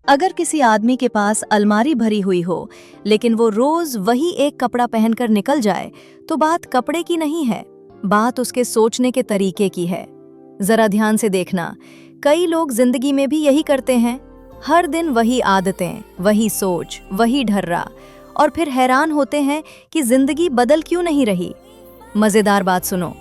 अगर किसी आदमी के पास अलमारी भरी हुई हो लेकिन वो रोज वही एक कपड़ा पहनकर निकल जाए, तो बात कपड़े की नहीं है, बात उसके सोचने के तरीके की है। जरा ध्यान से देखना, कई लोग जिंदगी में भी यही करते हैं। हर दिन वही आदतें, वही सोच, वही ढर्रा, और फिर हैरान होते हैं कि जिंदगी बदल क्यों नहीं रही। मजेदार बात सुनो।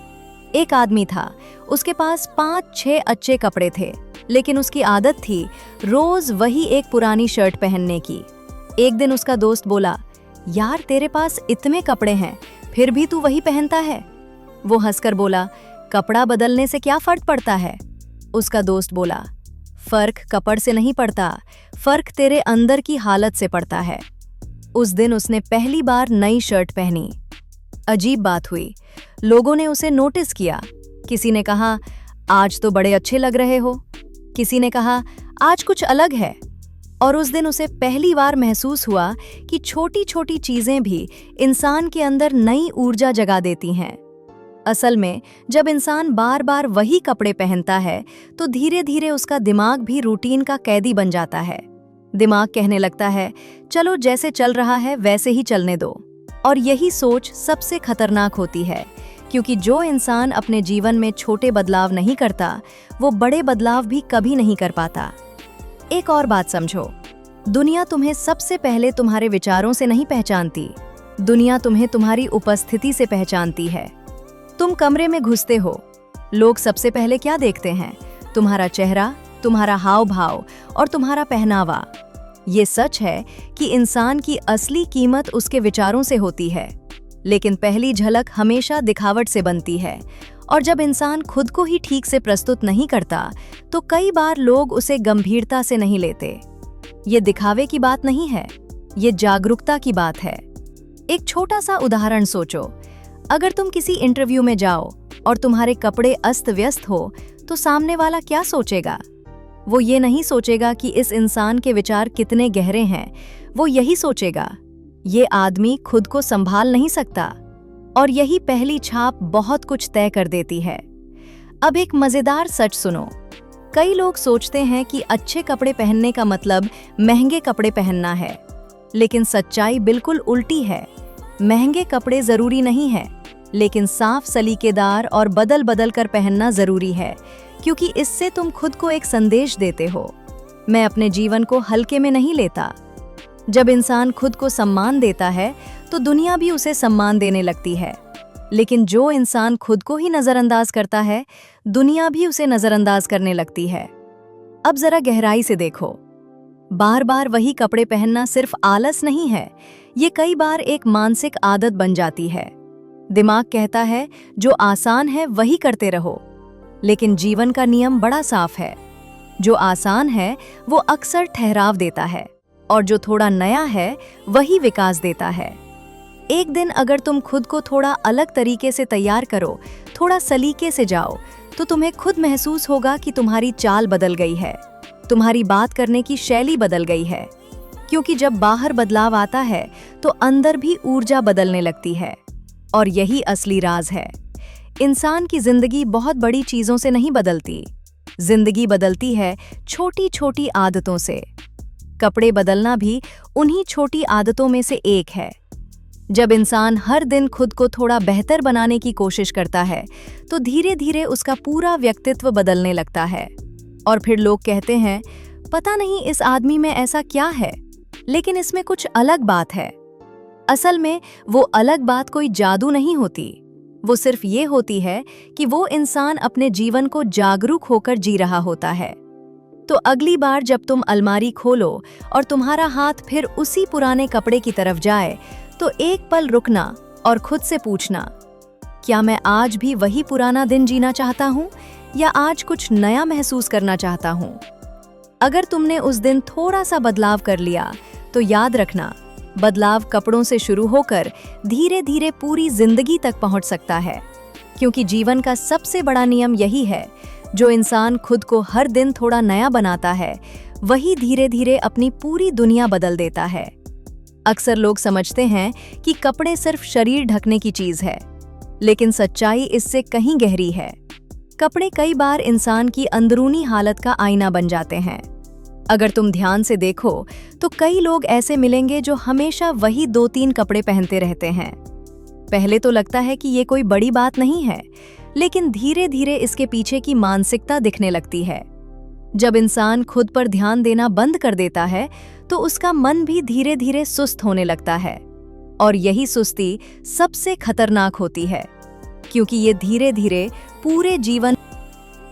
एक आदमी था, उसके पास 5-6 अच्छे कपड़े थे, लेकिन उसकी आदत थी रोज वही एक पुरानी शर्ट पहनने की। एक दिन उसका दोस्त बोला, यार तेरे पास इतने कपड़े हैं, फिर भी तू वही पहनता है। वो हंसकर बोला, कपड़ा बदलने से क्या फर्क पड़ता है? उसका दोस्त बोला, फर्क कपड़ से नहीं पड़ता, फर्क तेरे अंदर की हालत से पड़ता है। उस दिन उसने पहली बार नई शर्ट पहनी। अजीब बात हुई, लोगों ने उसे नोटिस किया। किसी ने कहा, आज तो बड़े अच्छे लग रहे हो। किसी ने कहा, आज कुछ अलग है। और उस दिन उसे पहली बार महसूस हुआ कि छोटी छोटी चीजें भी इंसान के अंदर नई ऊर्जा जगा देती हैं। असल में जब इंसान बार बार वही कपड़े पहनता है, तो धीरे धीरे उसका दिमाग भी रूटीन का कैदी बन जाता है। दिमाग कहने लगता है, चलो जैसे चल रहा है वैसे ही चलने दो। और यही सोच सबसे खतरनाक होती है, क्योंकि जो इंसान अपने जीवन में छोटे बदलाव नहीं करता, वो बड़े बदलाव भी कभी नहीं कर पाता। एक और बात समझो, दुनिया तुम्हें सबसे पहले तुम्हारे विचारों से नहीं पहचानती, दुनिया तुम्हें तुम्हारी उपस्थिति से पहचानती है। तुम कमरे में घुसते हो, लोग सबसे पहले क्या देखते हैं? तुम्हारा चेहरा, तुम्हारा हाव भाव और तुम्हारा पहनावा। ये सच है कि इंसान की असली कीमत उसके विचारों से होती है, लेकिन पहली झलक हमेशा दिखावट से बनती है। और जब इंसान खुद को ही ठीक से प्रस्तुत नहीं करता, तो कई बार लोग उसे गंभीरता से नहीं लेते। ये दिखावे की बात नहीं है, ये जागरूकता की बात है। एक छोटा सा उदाहरण सोचो, अगर तुम किसी इंटरव्यू में जाओ और तुम्हारे कपड़े अस्त व्यस्त हो, तो सामने वाला क्या सोचेगा? वो ये नहीं सोचेगा कि इस इंसान के विचार कितने गहरे हैं, वो यही सोचेगा, ये आदमी खुद को संभाल नहीं सकता। और यही पहली छाप बहुत कुछ तय कर देती है। अब एक मजेदार सच सुनो, कई लोग सोचते हैं कि अच्छे कपड़े पहनने का मतलब महंगे कपड़े पहनना है, लेकिन सच्चाई बिल्कुल उल्टी है। महंगे कपड़े जरूरी नहीं है, लेकिन साफ सलीकेदार और बदल बदल कर पहनना जरूरी है, क्योंकि इससे तुम खुद को एक संदेश देते हो, मैं अपने जीवन को हल्के में नहीं लेता। जब इंसान खुद को सम्मान देता है, तो दुनिया भी उसे सम्मान देने लगती है। लेकिन जो इंसान खुद को ही नजरअंदाज करता है, दुनिया भी उसे नजरअंदाज करने लगती है। अब जरा गहराई से देखो, बार बार वही कपड़े पहनना सिर्फ आलस नहीं है, ये कई बार एक मानसिक आदत बन जाती है। दिमाग कहता है, जो आसान है वही करते रहो, लेकिन जीवन का नियम बड़ा साफ है। जो आसान है वो अक्सर ठहराव देता है, और जो थोड़ा नया है वही विकास देता है। एक दिन अगर तुम खुद को थोड़ा अलग तरीके से तैयार करो, थोड़ा सलीके से जाओ, तो तुम्हें खुद महसूस होगा कि तुम्हारी चाल बदल गई है, तुम्हारी बात करने की शैली बदल गई है। क्योंकि जब बाहर बदलाव आता है, तो अंदर भी ऊर्जा बदलने लगती है। और यही असली राज है। इंसान की जिंदगी बहुत बड़ी चीजों से नहीं बदलती, जिंदगी बदलती है छोटी छोटी आदतों से। कपड़े बदलना भी उन्हीं छोटी आदतों में से एक है। जब इंसान हर दिन खुद को थोड़ा बेहतर बनाने की कोशिश करता है, तो धीरे धीरे उसका पूरा व्यक्तित्व बदलने लगता है। और फिर लोग कहते हैं, पता नहीं इस आदमी में ऐसा क्या है, लेकिन इसमें कुछ अलग बात है। असल में वो अलग बात कोई जादू नहीं होती, वो सिर्फ ये होती है कि वो इंसान अपने जीवन को जागरूक होकर जी रहा होता है। तो अगली बार जब तुम अलमारी खोलो और तुम्हारा हाथ फिर उसी पुराने कपड़े की तरफ जाए, तो एक पल रुकना और खुद से पूछना, क्या मैं आज भी वही पुराना दिन जीना चाहता हूँ, या आज कुछ नया महसूस करना चाहता हूँ? अगर तुमने उस दिन थोड़ा सा बदलाव कर लिया, तो याद रखना, बदलाव कपड़ों से शुरू होकर धीरे धीरे पूरी जिंदगी तक पहुंच सकता है। क्योंकि जीवन का सबसे बड़ा नियम यही है, जो इंसान खुद को हर दिन थोड़ा नया बनाता है, वही धीरे धीरे अपनी पूरी दुनिया बदल देता है। अक्सर लोग समझते हैं कि कपड़े सिर्फ शरीर ढकने की चीज है, लेकिन सच्चाई इससे कहीं गहरी है। कपड़े कई बार इंसान की अंदरूनी हालत का आईना बन जाते हैं। अगर तुम ध्यान से देखो तो कई लोग ऐसे मिलेंगे जो हमेशा वही 2-3 कपड़े पहनते रहते हैं। पहले तो लगता है कि ये कोई बड़ी बात नहीं है, लेकिन धीरे धीरे इसके पीछे की मानसिकता दिखने लगती है। जब इंसान खुद पर ध्यान देना बंद कर देता है तो उसका मन भी धीरे धीरे सुस्त होने लगता है, और यही सुस्ती सबसे खतरनाक होती है, क्योंकि ये धीरे धीरे पूरे जीवन